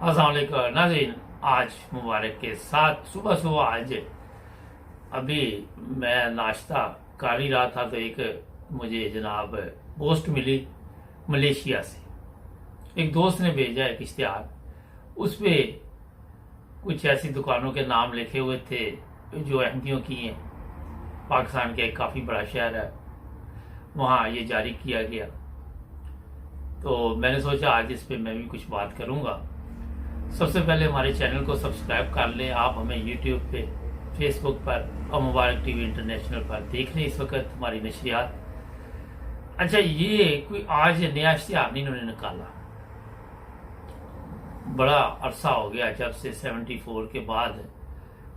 अस्सलाम वालेकुम नाज़रीन। आज मुबारक के साथ सुबह सुबह आज अभी मैं नाश्ता कर ही रहा था तो एक मुझे जनाब पोस्ट मिली मलेशिया से। एक दोस्त ने भेजा एक इश्तिहार, उस पे कुछ ऐसी दुकानों के नाम लिखे हुए थे जो अहमदियों की हैं। पाकिस्तान का एक काफ़ी बड़ा शहर है, वहाँ ये जारी किया गया। तो मैंने सोचा आज इस पे मैं भी कुछ बात करूँगा। सबसे पहले हमारे चैनल को सब्सक्राइब कर लें। आप हमें यूट्यूब पे, फेसबुक पर और मुबारक टीवी इंटरनेशनल पर देख रहे हैं इस वक्त हमारी नशरियात। अच्छा, ये कोई आज नया इश्तिहार नहीं इन्होंने निकाला, बड़ा अरसा हो गया जब से 74 के बाद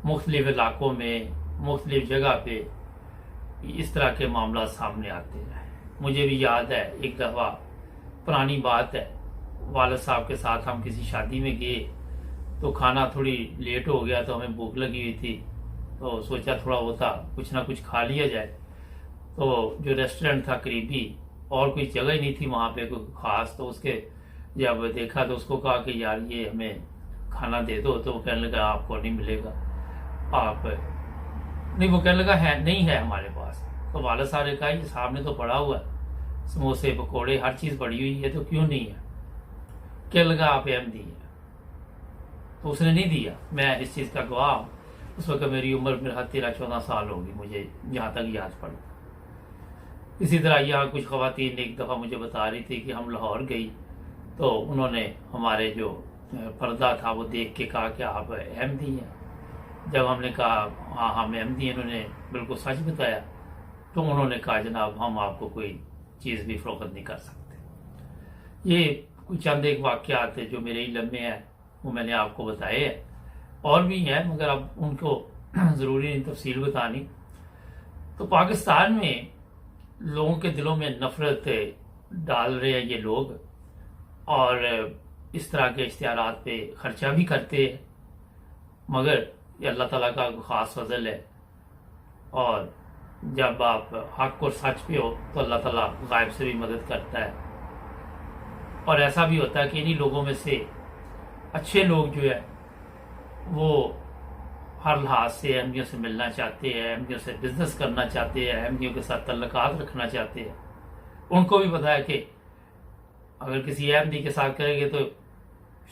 मुख्तलिफ इलाकों में मुख्तलिफ जगह पे इस तरह के मामला सामने आते हैं। मुझे भी याद है एक दफ़ा पुरानी बात है, वालिद साहब के साथ हम किसी शादी में गए तो खाना थोड़ी लेट हो गया तो हमें भूख लगी हुई थी, तो सोचा थोड़ा होता कुछ ना कुछ खा लिया जाए। तो जो रेस्टोरेंट था करीबी और कोई जगह ही नहीं थी वहाँ पे कोई ख़ास, तो उसके जब देखा तो उसको कहा कि यार ये हमें खाना दे दो, तो वो कहने लगा आपको नहीं मिलेगा, आप नहीं, वो कहने लगा है नहीं है हमारे पास। तो वालिद साहब ने कहा ये सामने तो पड़ा हुआ है, समोसे पकौड़े हर चीज़ पड़ी हुई है, तो क्यों नहीं है? कहने लगा आप अहमदी हैं। तो उसने नहीं दिया। मैं इस चीज़ का गवाह हूँ। उस वक्त मेरी उम्र मेरा 13-14 साल होगी, मुझे जहाँ तक याद पड़ा। इसी तरह यहाँ कुछ ख़वातीन एक दफ़ा मुझे बता रही थी कि हम लाहौर गई तो उन्होंने हमारे जो पर्दा था वो देख के कहा कि आप अहमदी हैं। जब हमने कहा हाँ हम अहमदी हैं, उन्होंने बिल्कुल सच बताया, तो उन्होंने कहा जनाब हम आपको कोई चीज़ भी फ़रोख्त नहीं कर सकते। ये कुछ चंद एक वाक़यात जो मेरे इल्म में है वो मैंने आपको बताए हैं, और भी हैं मगर अब उनको ज़रूरी नहीं तफसील बतानी। तो पाकिस्तान में लोगों के दिलों में नफ़रत डाल रहे हैं ये लोग, और इस तरह के इश्तिहारात पे ख़र्चा भी करते हैं, मगर ये अल्लाह ताला का ख़ास फजल है। और जब आप हक़ और सच पे हो तो अल्लाह ताला गायब से भी मदद करता है। और ऐसा भी होता है कि इन्हीं लोगों में से अच्छे लोग जो है वो हर लिहाज से अहमदियों से मिलना चाहते हैं, अहमदियों से बिजनेस करना चाहते हैं, अहमदियों के साथ तल्लुकात रखना चाहते हैं। उनको भी पता है कि अगर किसी अहमदी के साथ करेंगे तो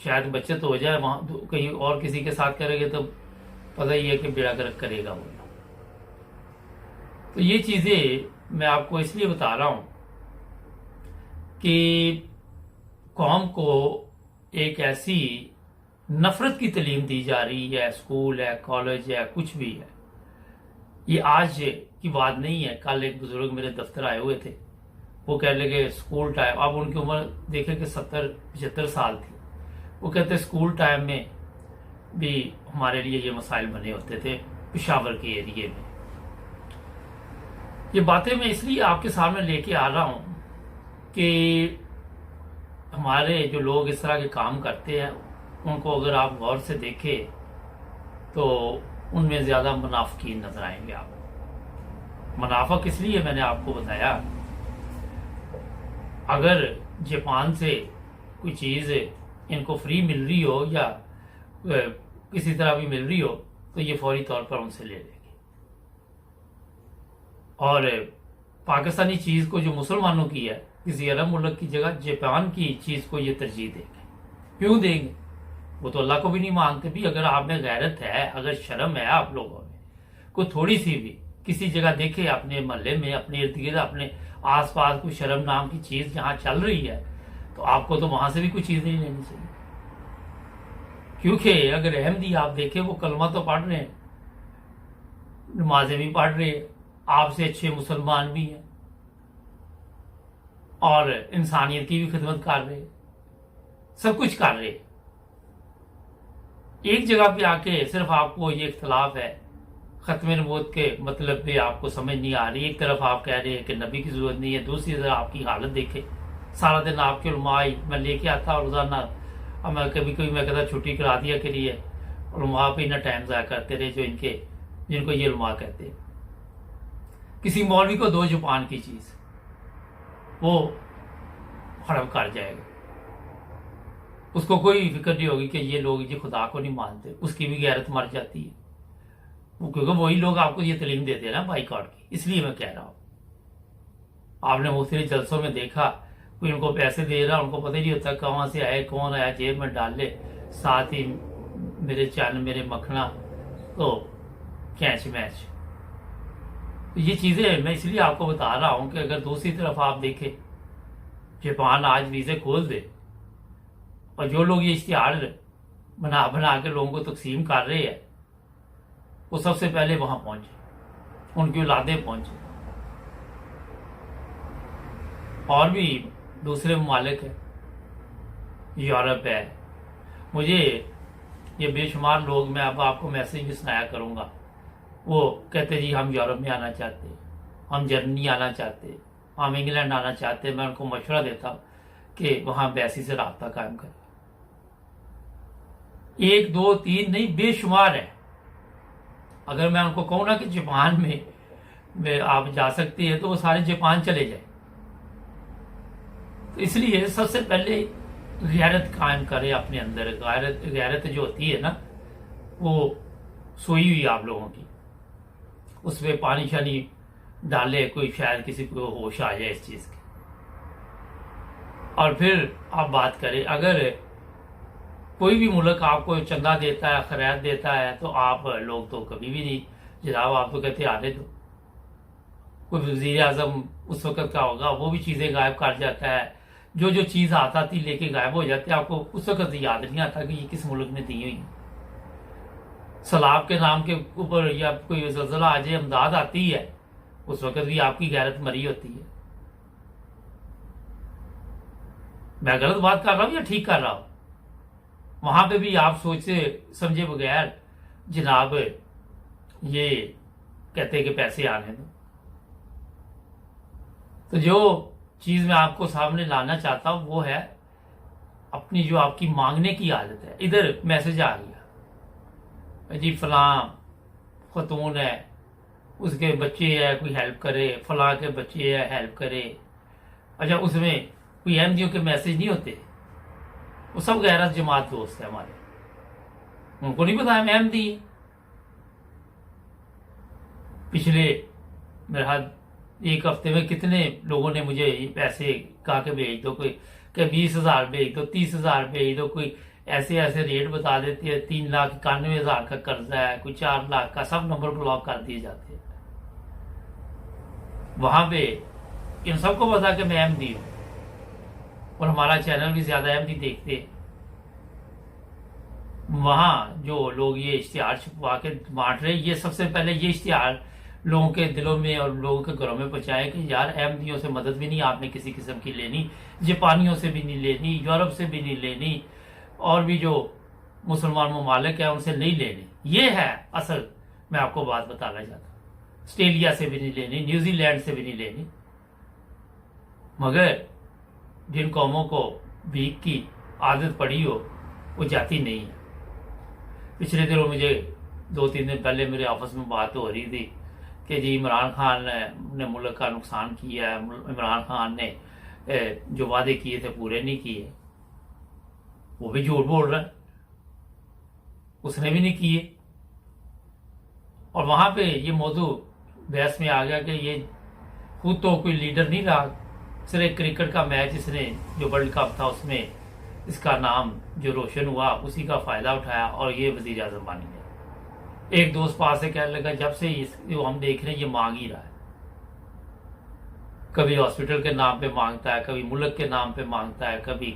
शायद बचत हो जाए, वहाँ कहीं और किसी के साथ करेंगे तो पता ही है कि बेड़ा गर्क करेगा वो। तो ये चीज़ें मैं आपको इसलिए बता रहा हूँ कि कौम को एक ऐसी नफरत की तालीम दी जा रही है, स्कूल है, कॉलेज है, कुछ भी है। ये आज की बात नहीं है। कल एक बुजुर्ग मेरे दफ्तर आए हुए थे, वो कह लगे स्कूल टाइम, अब उनकी उम्र देखे कि 70-75 साल थी। वो कहते स्कूल टाइम में भी हमारे लिए ये मसाइल बने होते थे पेशावर के एरिए में। ये बातें मैं इसलिए आपके सामने लेके आ रहा हूँ कि हमारे जो लोग इस तरह के काम करते हैं उनको अगर आप गौर से देखें तो उनमें ज़्यादा मुनाफिकीन नजर आएंगे आपको। मुनाफिक इसलिए मैंने आपको बताया, अगर जापान से कोई चीज़ इनको फ्री मिल रही हो या किसी तरह भी मिल रही हो तो ये फौरी तौर पर उनसे ले लेंगे, और पाकिस्तानी चीज़ को जो मुसलमानों की है किसी अरब मुल्क की जगह जापान की चीज़ को ये तरजीह देंगे। क्यों देंगे? वो तो अल्लाह को भी नहीं मानते। भी अगर आप में गैरत है, अगर शर्म है आप लोगों में, कोई थोड़ी सी भी किसी जगह देखे अपने मोहल्ले में, अपने इर्द गिर्द, अपने आसपास कोई शर्म नाम की चीज़ जहाँ चल रही है तो आपको तो वहाँ से भी कोई चीज़ नहीं लेनी चाहिए। क्योंकि अगर अहमदी आप देखें वो कलमा तो पढ़ रहे हैं, नमाजें भी पढ़ रहे हैं, आपसे अच्छे मुसलमान भी हैं, और इंसानियत की भी खिदमत कर रहे, सब कुछ कर रहे। एक जगह पे आके सिर्फ आपको ये इख्तलाफ है खत्म नबूवत के मतलब पे आपको समझ नहीं आ रही। एक तरफ आप कह रहे हैं कि नबी की जरूरत नहीं है, दूसरी तरफ आपकी हालत देखे, सारा दिन आपके उलमाई मैं लेके आता रोजाना। अब मैं कभी मैं कहता छुट्टी करा दिया के लिए, उलमा पे इतना टाइम ज़ाया करते रहे जो जिनको ये उलमा कहते हैं। किसी मौलवी को दो जुबान की चीज़ वो हड़प कर जाएगा। उसको कोई फिक्र नहीं होगी कि ये लोग ये खुदा को नहीं मानते, उसकी भी गैरत मर जाती है। क्योंकि वही लोग आपको ये तालीम देते हैं ना बाइकआउट की, इसलिए मैं कह रहा हूं। आपने मुख्तलिफ जलसों में देखा, कोई उनको पैसे दे रहा, उनको पता ही नहीं होता कहाँ से आए, कौन आया, जेब में डाल ले। साथ ही मेरे चैन, मेरे मखना, तो कैच मैच। ये चीजें मैं इसलिए आपको बता रहा हूं कि अगर दूसरी तरफ आप देखें, जापान आज वीजे खोल दे और जो लोग ये इश्तिहार बना बना के लोगों को तकसीम कर रहे हैं, वो सबसे पहले वहां पहुंचे, उनकी औलादें पहुंचे। और भी दूसरे ममालिक है, यूरोप है। मुझे ये बेशुमार लोग, मैं अब आपको मैसेज भी सुनाया करूंगा, वो कहते जी हम यूरोप में आना चाहते, हम जर्मनी आना चाहते, हम इंग्लैंड आना चाहते। मैं उनको मशवरा देता कि वहां एम्बेसी से रास्ता कायम करें। 1 2 3 नहीं, बेशुमार है। अगर मैं उनको कहूँ ना कि जापान में आप जा सकते हैं, तो वो सारे जापान चले जाए। तो इसलिए सबसे पहले गैरत कायम करें अपने अंदर। गैरत जो होती है ना, वो सोई हुई आप लोगों की, उसमें पानी शानी डाले, कोई शायद किसी को होश आ जाए इस चीज की, और फिर आप बात करें। अगर कोई भी मुल्क आपको चंदा देता है, खैरात देता है, तो आप लोग तो कभी भी नहीं जनाब, आप तो कहते आने दो। कोई वजीर आजम उस वक्त का होगा, वो भी चीजें गायब कर जाता है, जो चीज आता थी लेके गायब हो जाती है। आपको उस वक्त याद नहीं आता कि ये किस मुल्क ने दी हुई है। सलाब के नाम के ऊपर या कोई जलजला आ जाए, अमदाद आती है, उस वक्त भी आपकी गैरत मरी होती है। मैं गलत बात कर रहा हूं या ठीक कर रहा हूं? वहां पे भी आप सोचे समझे बगैर जनाब ये कहते कि पैसे आने दो। तो जो चीज मैं आपको सामने लाना चाहता हूं वो है अपनी जो आपकी मांगने की आदत है। इधर मैसेज आ गया जी, फलां खतून है, उसके बच्चे है, कोई हेल्प करे, फलां के बच्चे है, हेल्प करे। अच्छा, उसमें कोई अहमदियों के मैसेज नहीं होते, वो सब गैरत जमात दोस्त है हमारे, उनको नहीं पता हम अहमदी। पिछले मेरे हाथ 1 हफ्ते में कितने लोगों ने मुझे पैसे कहा के भेज दो, कोई कि 20,000 भेज दो, 30,000 भेज दो, कोई ऐसे ऐसे रेट बता देती है, 3,91,000 का कर्जा है, कोई 4 लाख का, सब नंबर ब्लॉक कर दिए जाते हैं। वहां पे इन सबको पता कि मैं अहमदी हूं, और हमारा चैनल भी ज्यादा अहमदी देखते हैं। वहां जो लोग ये इश्तिहार छुपवा के बांट रहे, ये सबसे पहले ये इश्तिहार लोगों के दिलों में और लोगों के घरों में पहुंचाए कि यार अहमदियों से मदद भी नहीं आपने किसी किस्म की लेनी, जापानियों से भी नहीं लेनी, यूरोप से भी नहीं लेनी, और भी जो मुसलमान ममालिक है उनसे नहीं लेनी। ये है असल मैं आपको बात बताना चाहता हूं। ऑस्ट्रेलिया से भी नहीं लेनी, न्यूजीलैंड से भी नहीं लेनी। मगर जिन कौमों को भीख की आदत पड़ी हो, वो जाती नहीं है। पिछले दिनों मुझे 2-3 दिन पहले मेरे ऑफिस में बात हो रही थी कि जी इमरान खान ने मुल्क का नुकसान किया है, इमरान खान ने जो वादे किए थे पूरे नहीं किए, वो भी झूठ बोल रहा है, उसने भी नहीं किए। और वहां पे ये मौजू बहस में आ गया कि ये खुद तो कोई लीडर नहीं रहा, सिर्फ एक क्रिकेट का मैच इसने जो वर्ल्ड कप था उसमें इसका नाम जो रोशन हुआ उसी का फायदा उठाया और ये वजीर आजम बन गया। एक दोस्त पास से कहने लगा जब से जो हम देख रहे हैं ये मांग ही रहा है, कभी हॉस्पिटल के नाम पे मांगता है, कभी मुल्क के नाम पे मांगता है, कभी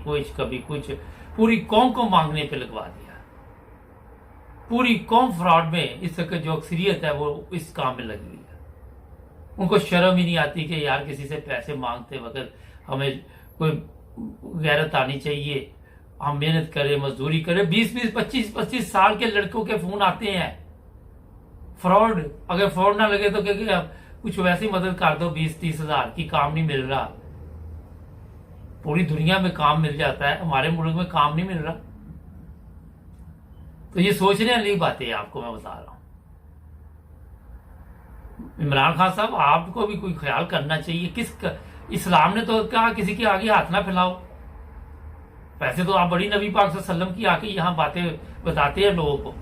कुछ, पूरी कौम को मांगने पे लगवा दिया। पूरी कौम फ्रॉड में, इस तरह जो अक्सरियत है वो इस काम में लगी हुई है। उनको शर्म ही नहीं आती कि यार किसी से पैसे मांगते वक्त हमें कोई गैरत आनी चाहिए, हम मेहनत करें, मजदूरी करें। 20-20, 25-25 साल के लड़कों के फोन आते हैं फ्रॉड। अगर फ्रॉड ना लगे तो क्या कुछ वैसी मदद कर दो, 20-30 हजार की, काम नहीं मिल रहा। पूरी दुनिया में काम मिल जाता है, हमारे मुल्क में काम नहीं मिल रहा। तो ये सोचने वाली बातें आपको मैं बता रहा हूं। इमरान खान साहब आपको भी कोई ख्याल करना चाहिए। इस्लाम ने तो कहा किसी के आगे हाथ ना फैलाओ, वैसे तो आप बड़ी नबी पाक सल्लल्लाहु अलैहि वसल्लम की आके यहाँ बातें बताते हैं लोगों को,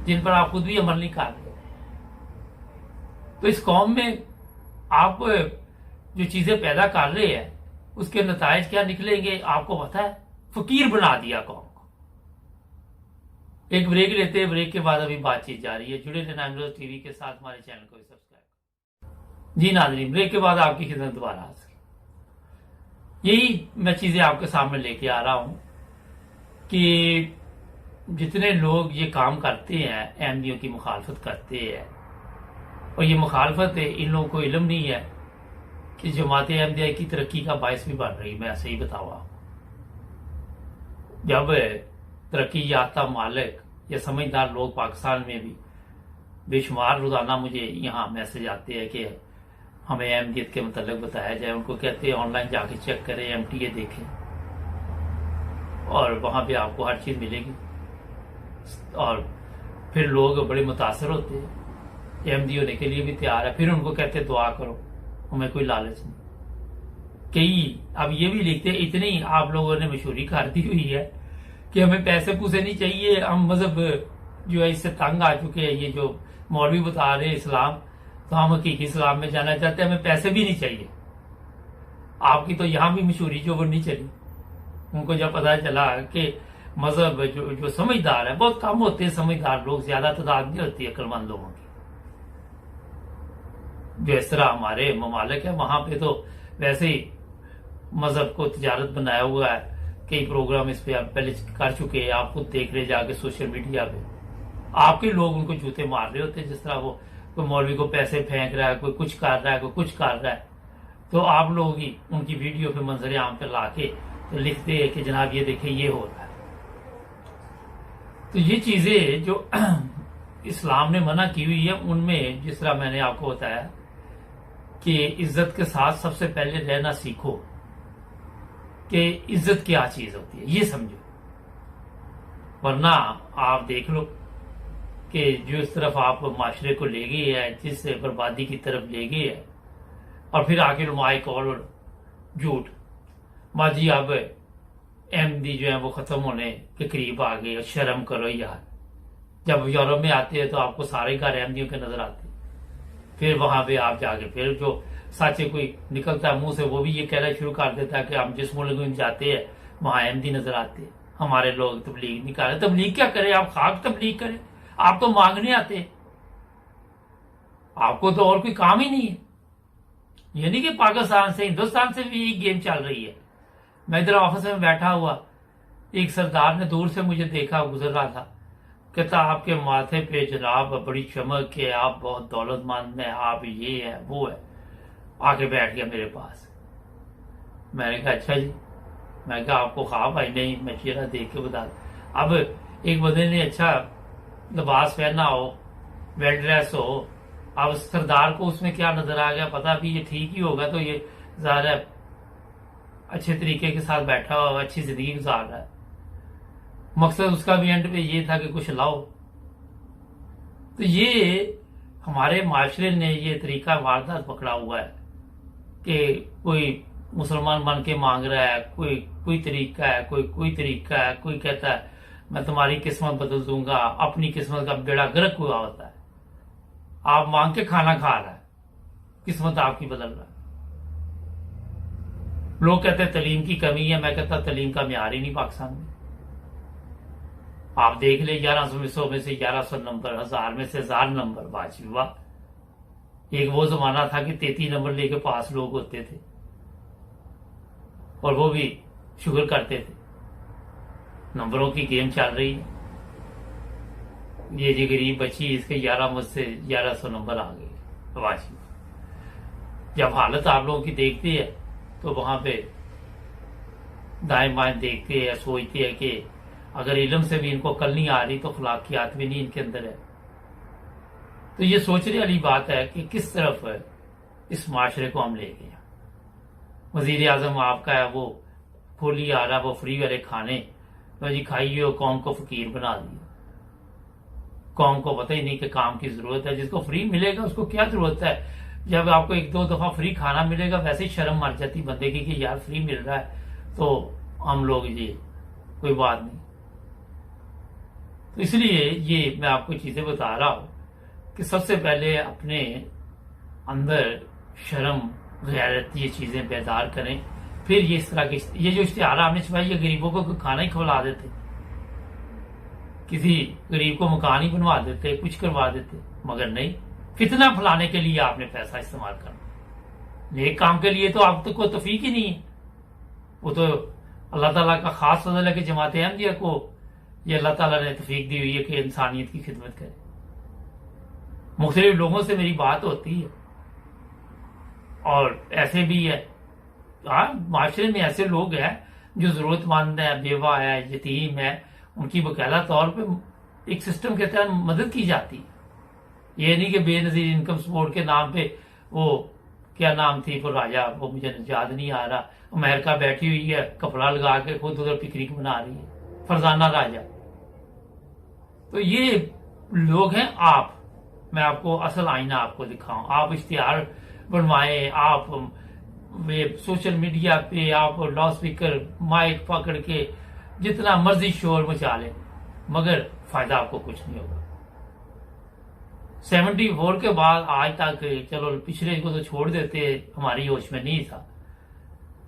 जिन पर आप खुद भी अमल नहीं कर रहे। तो इस कौम में आप जो चीजें पैदा कर रहे हैं उसके नतायज क्या निकलेंगे आपको पता है? फकीर बना दिया कौम को। एक ब्रेक लेते हैं, ब्रेक के बाद अभी बातचीत जारी है। जुड़े रहना एमरोज टीवी के साथ, हमारे चैनल को भी सब्सक्राइब। जी नाज़रीन, ब्रेक के बाद आपकी खिदमत दोबारा हाजिर। यही मैं चीजें आपके सामने लेके आ रहा हूं कि जितने लोग ये काम करते हैं, अहमदियों की मुखालफत करते हैं, और ये मुखालफत है, इन लोगों को इल्म नहीं है कि जमात अहमदिया की तरक्की का बायस भी बन रही। मैं ऐसे ही बताऊँ, जब तरक्की याफ्ता मालिक या समझदार लोग पाकिस्तान में भी बेशुमार रोजाना मुझे यहाँ मैसेज आते हैं कि हमें अहमदियत के मतलब बताया जाए, उनको कहते हैं ऑनलाइन जाके चेक करें, MTA देखें और वहां पे आपको हर चीज मिलेगी। और फिर लोग बड़े मुतासर होते हैं, अहमदी होने के लिए भी तैयार है। फिर उनको कहते हैं दुआ करो, हमें कोई लालच नहीं। कई अब ये भी लिखते हैं, इतनी आप लोगों ने मशहूरी कर दी हुई है कि हमें पैसे पूसे नहीं चाहिए, हम मजहब जो है इससे तंग आ चुके हैं। ये जो मौलवी बता रहे हैं इस्लाम, तो हम हकीकी इस्लाम में जाना चाहते हैं, हमें पैसे भी नहीं चाहिए। आपकी तो यहां भी मशहूरी जो वो नहीं चली। उनको जब पता चला कि मजहब जो समझदार है, बहुत कम होते हैं समझदार लोग, ज्यादा तादाद नहीं होती अक्लमंद लोगों की। जो इस तरह हमारे ममालिक है, वहां पे तो वैसे ही मजहब को तिजारत बनाया हुआ है। कई प्रोग्राम इस पे आप पहले कर चुके हैं, आप खुद देख रहे जाके सोशल मीडिया पे। आपके लोग उनको जूते मार रहे होते हैं, जिस तरह वो कोई मौलवी को पैसे फेंक रहा है, कोई कुछ कर रहा है, कोई कुछ कर रहा है, तो आप लोग ही उनकी वीडियो पे मंजर आम पे लाके तो लिखते हैं कि जनाब ये देखें ये हो रहा है। तो ये चीजें जो इस्लाम ने मना की हुई है, उनमें जिस तरह मैंने आपको बताया कि इज्जत के साथ सबसे पहले रहना सीखो कि इज्जत क्या चीज होती है, ये समझो। वरना आप देख लो कि जो इस तरफ आप माशरे को ले गए हैं, जिस बर्बादी की तरफ ले गए हैं, और फिर आके एक और झूठ माजी अब अहमदी जो है वो खत्म होने के करीब आ गए। शर्म करो यार, जब यूरोप में आते हैं तो आपको सारे घर अहमदियों के नजर आते हैं। फिर वहां पे आप जाके फिर जो साचे कोई निकलता है मुंह से, वो भी ये कहना शुरू कर देता है कि हम जिस मुल्क में जाते हैं वहां अहमदी नजर आते हैं, हमारे लोग तबलीग नहीं कर रहे। तबलीग क्या करे आप? खाक तबलीग करें, आप तो मांगने आते हैं, आपको तो और कोई काम ही नहीं है। ये नहीं कि पाकिस्तान से हिंदुस्तान से भी यही गेम चल रही है। मैं इधर ऑफिस में बैठा हुआ, एक सरदार ने दूर से मुझे देखा, गुजर रहा था, कहता आपके माथे पे जनाब बड़ी चमक है, आप बहुत दौलतमंद हैं, आप ये है वो है। आके बैठ गया मेरे पास। मैंने कहा अच्छा जी। मैं कहा आपको ख्वाब आई? नहीं, मैं चेहरा देख के बता। अब एक बंदे ने अच्छा लिबास पहना हो, वेल ड्रेस हो, अब सरदार को उसमें क्या नजर आ गया, पता भी ये ठीक ही होगा, तो ये ज्यादा अच्छे तरीके के साथ बैठा हुआ, अच्छी जिंदगी गुजार रहा है। मकसद उसका भी एंड पे ये था कि कुछ लाओ। तो ये हमारे माशरे ने ये तरीका वारदात पकड़ा हुआ है कि कोई मुसलमान बन के मांग रहा है, कोई तरीका है, कोई तरीका है, कोई कहता है मैं तुम्हारी किस्मत बदल दूंगा, अपनी किस्मत का बेड़ा गर्क हुआ होता है। आप मांग के खाना खा रहा है, किस्मत आपकी बदल रहा है। लोग कहते हैं तलीम की कमी है, मैं कहता तलीम का म्यार ही नहीं पाकिस्तान में। आप देख ले 1100 में से 1100 नंबर, 1000 में से 1000 नंबर, वाह। एक वो जमाना था कि 33 नंबर लेके पास लोग होते थे और वो भी शुक्र करते थे। नंबरों की गेम चल रही है। ये जो गरीब बच्ची, इसके 11 में से 1100 नंबर आ गए, वाह। जब हालत आप लोगों की देखते हैं तो वहां पे दाएं बाएं देखते हैं, सोचते हैं कि अगर इल्म से भी इनको अकल नहीं आ रही तो खलाकियात भी नहीं इनके अंदर है। तो ये सोचने वाली बात है कि किस तरफ इस माशरे को हम ले गए। वजीर आजम आपका है, वो खोली आ रहा, वो फ्री वाले खाने तो जी खाइए, कौम को फकीर बना दिया। कौम को पता ही नहीं कि काम की जरूरत है। जिसको फ्री मिलेगा उसको क्या जरूरत है? जब आपको 1-2 दफा फ्री खाना मिलेगा, वैसे ही शर्म मर जाती बंदे की कि यार फ्री मिल रहा है तो हम लोग ये कोई बात नहीं। तो इसलिए ये मैं आपको चीजें बता रहा हूं कि सबसे पहले अपने अंदर शर्म गैरत ये चीजें बेदार करें, फिर ये इस तरह के ये जो इश्तिहार आपने छपाई, ये गरीबों को खाना ही खिला देते, किसी गरीब को मकान ही बनवा देते, कुछ करवा देते, मगर नहीं, फितना फैलाने के लिए आपने पैसा इस्तेमाल करना। नेक काम के लिए तो आप तो कोई तौफीक ही नहीं है। वो तो अल्लाह ताला का खास फजल है कि जमात अहमदिया को ये अल्लाह ताला ने तौफीक दी हुई है कि इंसानियत की खिदमत करे। मुख्तलिफ लोगों से मेरी बात होती है और ऐसे भी है, हाँ, माशरे में ऐसे लोग हैं जो जरूरतमंद है, बेवा है, यतीम है, उनकी बकायदा तौर पे एक सिस्टम के तहत मदद की जाती है। ये नहीं कि बेनजीर इनकम सपोर्ट के नाम पे वो क्या नाम थी वो राजा, वो मुझे याद नहीं आ रहा, अमेरिका बैठी हुई है, कपड़ा लगा के खुद उधर पिकनिक बना रही है, फरजाना राजा। तो ये लोग हैं। आप, मैं आपको असल आईना आपको दिखाऊं, आप इश्तिहार बनवाएं, आप वे सोशल मीडिया पे आप लाउड स्पीकर माइक पकड़ के जितना मर्जी शोर मचा लें, मगर फायदा आपको कुछ नहीं होगा। 74 के बाद आज तक, चलो पिछले को तो छोड़ देते, हमारी होश में नहीं था,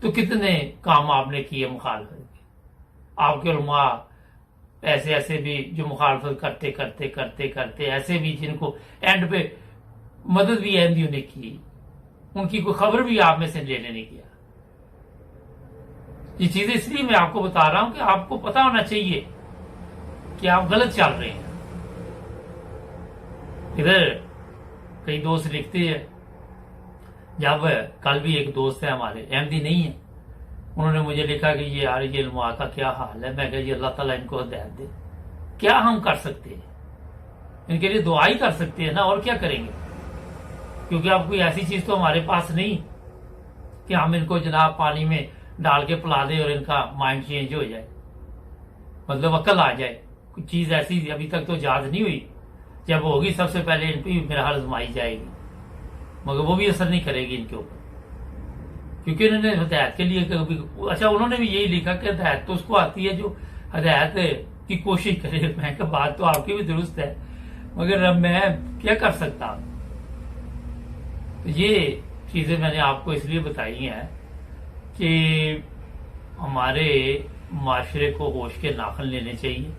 तो कितने काम आपने किए मुखालफत के। आपके उलमा ऐसे ऐसे भी जो मुखालफत करते करते करते करते ऐसे भी जिनको एंड पे मदद भी अहमदियों ने की, उनकी कोई खबर भी आप में से लेने नहीं किया। ये चीजें इसलिए मैं आपको बता रहा हूं कि आपको पता होना चाहिए कि आप गलत चल रहे हैं। इधर कई दोस्त लिखते हैं, जब कल भी एक दोस्त है हमारे, अहमदी नहीं है, उन्होंने मुझे लिखा कि ये यार ये इल्मा का क्या हाल है। मैं कहा, ये अल्लाह ताला इनको हिदायत दे। क्या हम कर सकते हैं? इनके लिए दुआ ही कर सकते हैं ना, और क्या करेंगे? क्योंकि अब कोई ऐसी चीज तो हमारे पास नहीं कि हम इनको जनाब पानी में डाल के पिला दें और इनका माइंड चेंज हो जाए, मतलब अकल आ जाए। कुछ चीज ऐसी अभी तक तो याद नहीं हुई, जब होगी सबसे पहले इन पर मेरा हाल आजमाई जाएगी, मगर वो भी असर नहीं करेगी इनके ऊपर, क्योंकि इन्होंने हिदायत के लिए कभी, अच्छा उन्होंने भी यही लिखा कि हिदायत तो उसको आती है जो हिदायत की कोशिश करे। मैं कहा बात तो आपकी भी दुरुस्त है, मगर अब मैं क्या कर सकता हूं। तो ये चीजें मैंने आपको इसलिए बताई हैं कि हमारे माशरे को होश के नाखन लेने चाहिए।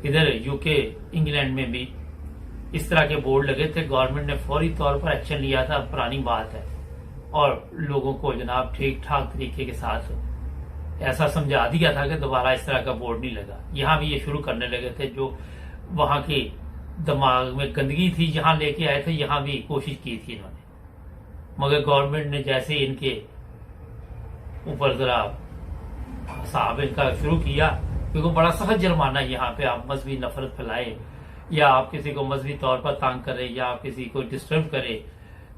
इधर यूके इंग्लैंड में भी इस तरह के बोर्ड लगे थे, गवर्नमेंट ने फौरी तौर पर एक्शन लिया था, पुरानी बात है, और लोगों को जनाब ठीक ठाक तरीके के साथ ऐसा समझा दिया था कि दोबारा इस तरह का बोर्ड नहीं लगा। यहाँ भी ये शुरू करने लगे थे, जो वहां के दिमाग में गंदगी थी जहां लेके आए थे, यहाँ भी कोशिश की थी इन्होंने, मगर गवर्नमेंट ने जैसे इनके ऊपर जरा हिसाब इनका शुरू किया, क्योंकि बड़ा सख्त जुर्माना यहाँ पे आप मजहबी नफरत फैलाए या आप किसी को मजहबी तौर पर तंग करें या आप किसी को डिस्टर्ब करें,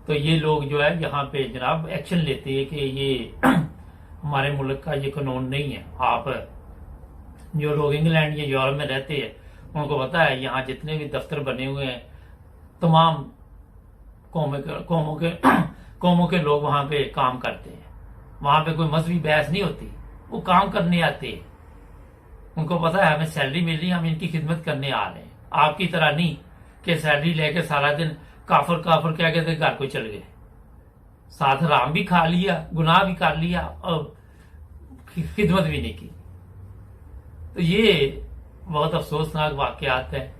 तो ये लोग जो है यहाँ पे जनाब एक्शन लेते हैं कि ये हमारे मुल्क का ये कानून नहीं है। आप जो लोग इंग्लैंड या यूरोप में रहते हैं उनको पता है यहाँ जितने भी दफ्तर बने हुए हैं तमाम कौमों के लोग वहां पे काम करते हैं। वहां पे कोई मजहबी बहस नहीं होती, वो काम करने आते हैं। उनको पता है हमें सैलरी मिल रही है, हम इनकी खिदमत करने आ रहे हैं। आपकी तरह नहीं कि सैलरी लेके सारा दिन काफर काफर कह के थे घर को चल गए, साथ हराम भी खा लिया, गुनाह भी कर लिया और खिदमत भी नहीं की। तो ये बहुत अफसोसनाक वाकयात है।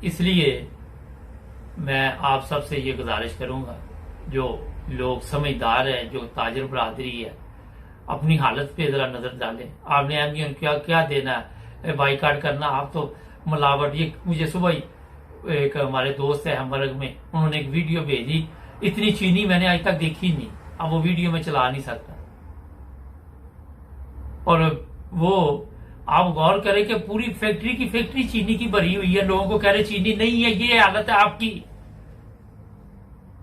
इसलिए मैं आप सबसे ये गुजारिश करूंगा, जो लोग समझदार है, जो ताजर बरादरी है, अपनी हालत पे जरा नजर डालें। आपने अहमियत क्या क्या देना है, बाईकाट करना, आप तो मिलावट। ये मुझे सुबह ही एक हमारे दोस्त है हमवर्ग में, उन्होंने एक वीडियो भेजी, इतनी चीनी मैंने आज तक देखी नहीं। अब वो वीडियो में चला नहीं सकता, और वो आप गौर करें कि पूरी फैक्ट्री चीनी की भरी हुई है, लोगों को कह रहे चीनी नहीं है। ये हालत है आपकी।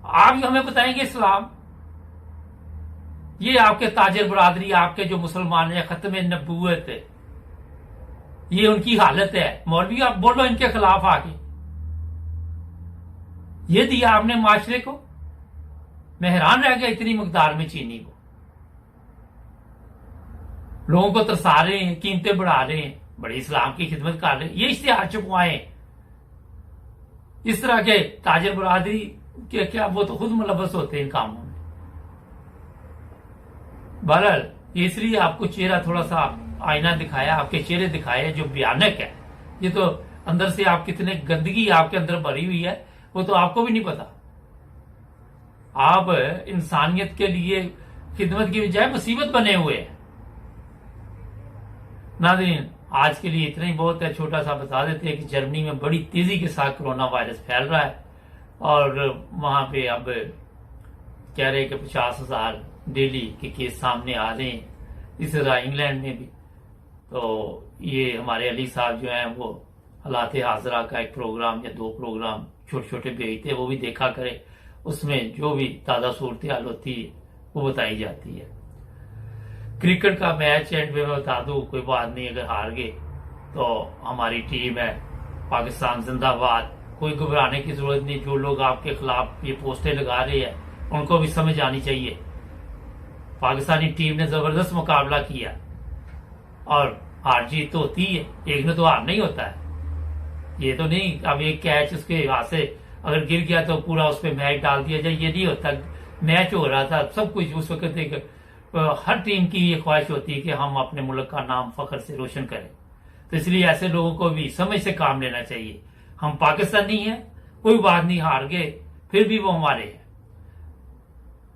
आप ही हमें बताएंगे इस्लाम? ये आपके ताजर बरादरी, आपके जो मुसलमान है, खत्म नबूवत है, ये उनकी हालत है। मौलवी आप बोलो इनके खिलाफ आके, ये दिया आपने माशरे को। मैं हैरान रह गया इतनी मकदार में चीनी को। लोगों को तरसा रहे हैं, कीमतें बढ़ा रहे हैं, बड़े इस्लाम की खिदमत कर रहे हैं, ये इश्तिहार छुपवाएं। इस तरह के ताजर बरादरी के क्या वो तो खुद मुलव्वस होते हैं इन कामों में। बहरहाल इसलिए आपको चेहरा थोड़ा सा आईना दिखाया, आपके चेहरे दिखाए जो भयानक है। ये तो अंदर से आप कितने गंदगी आपके अंदर भरी हुई है वो तो आपको भी नहीं पता। आप इंसानियत के लिए खिदमत की बजाय मुसीबत बने हुए हैं। नाज़रीन, आज के लिए इतना ही बहुत है। छोटा सा बता देते हैं कि जर्मनी में बड़ी तेजी के साथ कोरोना वायरस फैल रहा है और वहां पे अब कह रहे हैं कि 50,000 डेली के केस सामने आ रहे हैं। इसी तरह इंग्लैंड में भी। तो ये हमारे अली साहब जो हैं वो हालात हाजरा का एक प्रोग्राम या 2 प्रोग्राम छोटे छोटे भेजते हैं, वो भी देखा करें। उसमें जो भी ताज़ा सूरत हाल होती है वो बताई जाती है। क्रिकेट का मैच एंड में मैं बता दूं, कोई बात नहीं, अगर हार गए तो हमारी टीम है, पाकिस्तान जिंदाबाद, कोई घबराने की जरूरत नहीं। जो लोग आपके खिलाफ ये पोस्टें लगा रहे हैं उनको भी समझ आनी चाहिए। पाकिस्तानी टीम ने जबरदस्त मुकाबला किया और हार जीत तो होती है, एक ने तो हार नहीं होता है। ये तो नहीं अब एक कैच उसके हाथ से अगर गिर गया तो पूरा उस पर मैच डाल दिया जाए, ये नहीं होता। मैच हो रहा था, सब कुछ उस वक्त एक हर टीम की ये ख्वाहिश होती है कि हम अपने मुल्क का नाम फख्र से रोशन करें। तो इसलिए ऐसे लोगों को भी समझ से काम लेना चाहिए। हम पाकिस्तानी हैं, कोई बात नहीं, हार गए फिर भी वो हमारे हैं।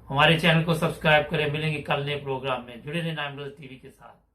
हमारे चैनल को सब्सक्राइब करें। मिलेंगे कल नए प्रोग्राम में। जुड़े रहें नाइम टीवी के साथ।